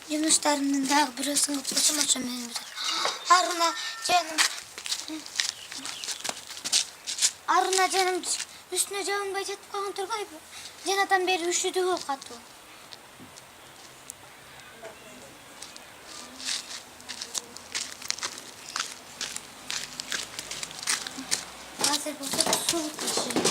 Yunuslarının da burasını başım açım benim. Aruna canım. Aruna canım üstüne canım baycat koyun bay bu. Canadan beri üşüdü o katı. Hazır bulsa da soğuk taşı.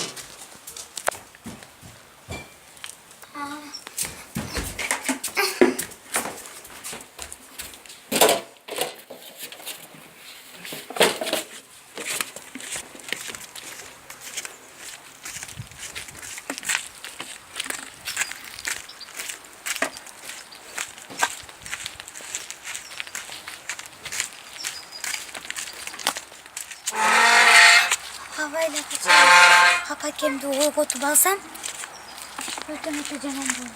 Havayla kaçalım. Hapa kendi o botu balsam. Buradan öteceğim bunu.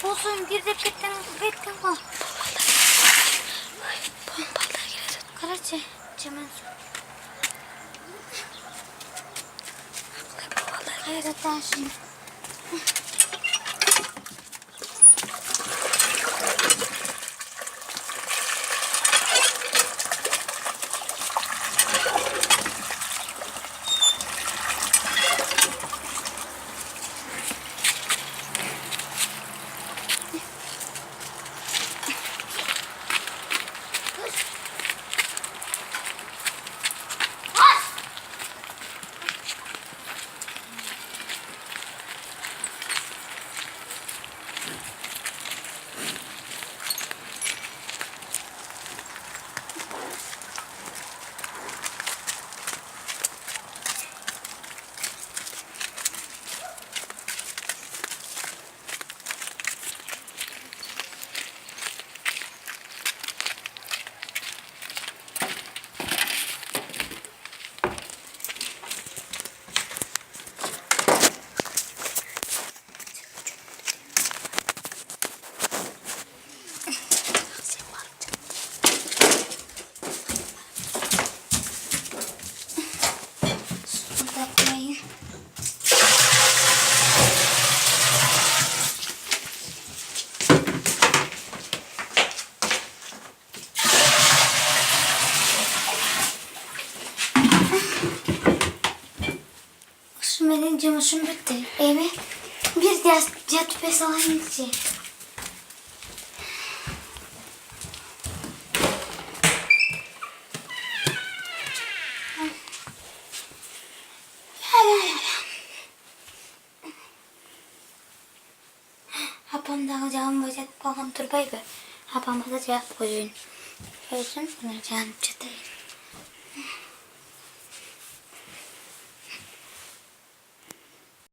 Olsun bir de betten var. Pompalar geldi. Karaca. Cemal. Hayrattan şimdi. Benim camışım bitti. Eve bir cat pes alan gidecek. Hapamda canım bacak babam turbay be. Hapamda cevap koyun. Gözüm bunu canım çatayım.